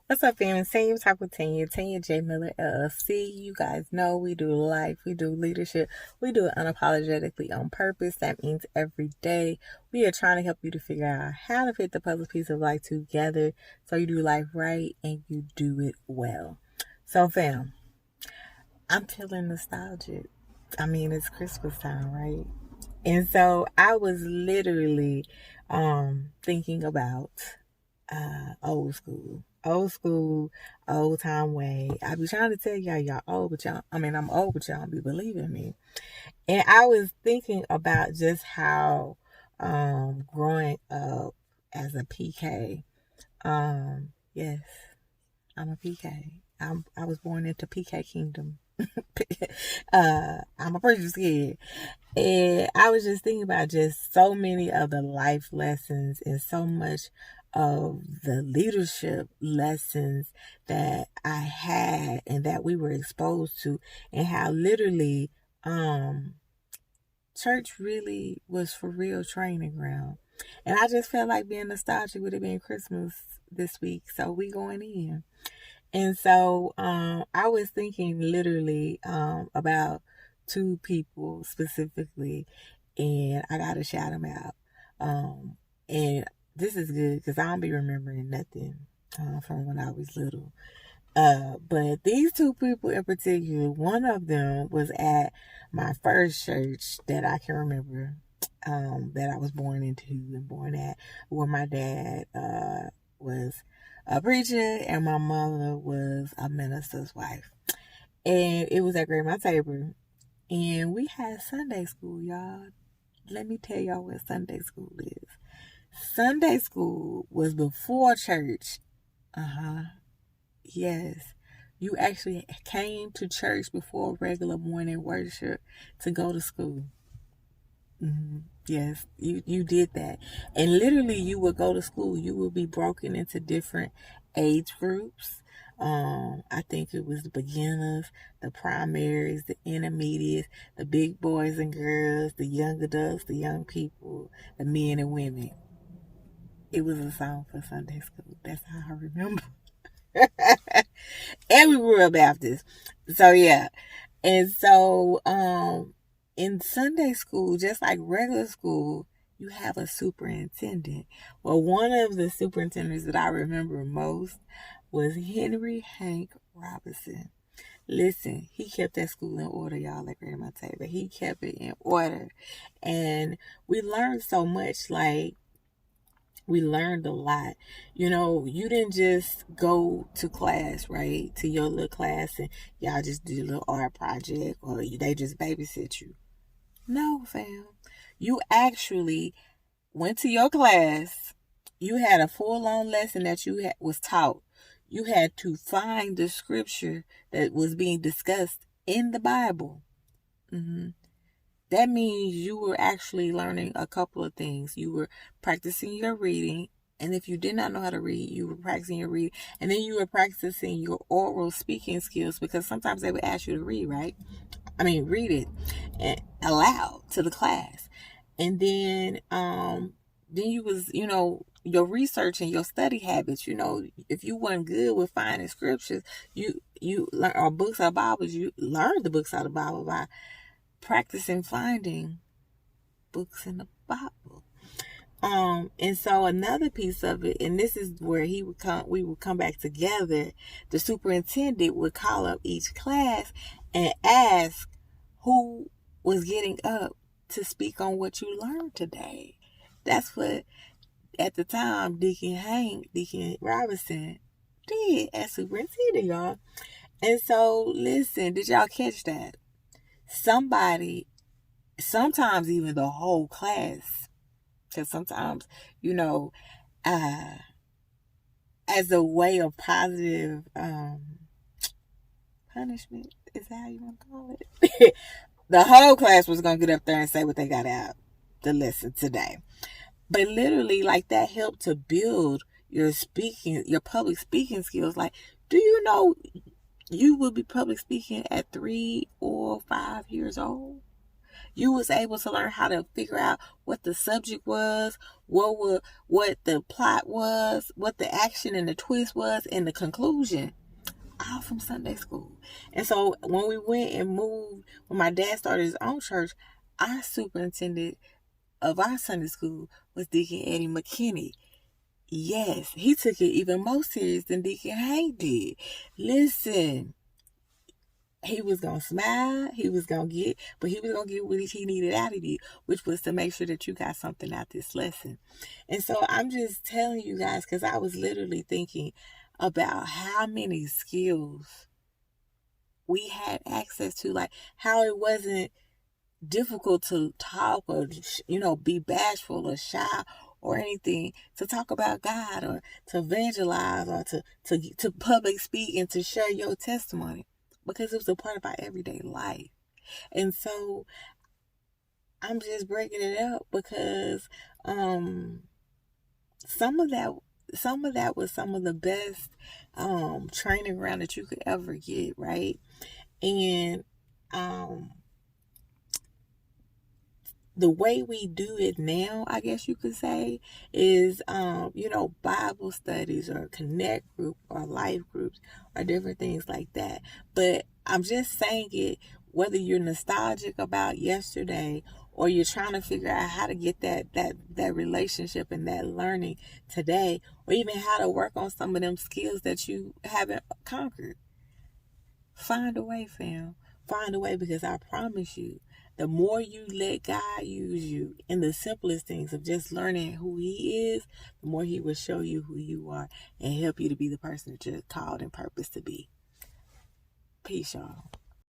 What's up, fam? Tanya talk with Tanya J Miller LLC. You guys know we do life, we do leadership, we do it unapologetically on purpose. That means every day we are trying to help you to figure out how to fit the puzzle piece of life together so you do life right and you do it well. So, fam, I'm feeling nostalgic. I mean, it's Christmas time, right? And so I was literally thinking about old school. Old school, old time way. I be trying to tell y'all old, but I'm old, but y'all don't be believing me. And I was thinking about just how growing up as a PK. Yes, I'm a PK. I was born into PK Kingdom. I'm a preacher's kid. And I was just thinking about just so many of the life lessons and so much of the leadership lessons that I had and that we were exposed to, and how literally church really was for real training ground. And I just felt like being nostalgic with it being Christmas this week. So we going in. And so I was thinking literally about two people specifically, and I got to shout them out. And this is good because I don't be remembering nothing from when I was little. But these two people in particular, one of them was at my first church that I can remember, that I was born into and born at, where my dad was a preacher and my mother was a minister's wife. And it was at Grandma Tabor. And we had Sunday school, y'all. Let me tell y'all what Sunday school is. Sunday school was before church. Uh-huh. Yes. You actually came to church before regular morning worship to go to school. Mm-hmm. Yes, you did that. And literally you would go to school. You would be broken into different age groups. I think it was the beginners, the primaries, the intermediates, the big boys and girls, the young adults, the young people, the men and women. It was a song for Sunday school. That's how I remember. And we were a Baptist. So yeah. And so in Sunday school, just like regular school, you have a superintendent. Well, one of the superintendents that I remember most was Henry Hank Robinson. Listen, he kept that school in order, y'all, at Grandma Tabor. He kept it in order. And we learned so much, like, we learned a lot. You know, you didn't just go to class, right? To your little class and y'all just do a little art project or they just babysit you. No, fam. You actually went to your class. You had a full-on lesson that was taught. You had to find the scripture that was being discussed in the Bible. Mm-hmm. That means you were actually learning a couple of things. You were practicing your reading. And if you did not know how to read, you were practicing your reading. And then you were practicing your oral speaking skills because sometimes they would ask you to read, right? Read it aloud to the class. And then you was, your research and your study habits, if you weren't good with finding scriptures, you learn, or books or Bibles, you learned the books out of the Bible by practicing finding books in the Bible. And so another piece of it, and this is where we would come back together. The superintendent would call up each class and ask who was getting up to speak on what you learned today. That's what, at the time, Deacon Robinson did as superintendent, y'all. And so, listen, did y'all catch that? Sometimes even the whole class, because sometimes, uh, as a way of positive punishment, is that how you want to call it? The whole class was going to get up there and say what they got out the lesson today. But literally, like, that helped to build your public speaking skills. Like, do you know you will be public speaking at 3 or 5 years old? You was able to learn how to figure out what the subject was, what the plot was, what the action and the twist was, and the conclusion, all from Sunday school. And so when we went and moved, when my dad started his own church, our superintendent of our Sunday school was Deacon Eddie McKinney. Yes, he took it even more serious than Deacon Hank did. Listen, he was gonna smile, he was gonna get what he needed out of you, which was to make sure that you got something out this lesson. And so I'm just telling you guys, because I was literally thinking about how many skills we had access to, like how it wasn't difficult to talk or be bashful or shy or anything, to talk about God or to evangelize or to public speak and to share your testimony, because it was a part of our everyday life. And so I'm just breaking it up because some of that was some of the best training ground that you could ever get, right? And the way we do it now, I guess you could say, is, Bible studies or connect group or life groups or different things like that. But I'm just saying it, whether you're nostalgic about yesterday or you're trying to figure out how to get that relationship and that learning today, or even how to work on some of them skills that you haven't conquered. Find a way, fam. Find a way, because I promise you, the more you let God use you in the simplest things of just learning who He is, the more He will show you who you are and help you to be the person that you're called and purposed to be. Peace, y'all.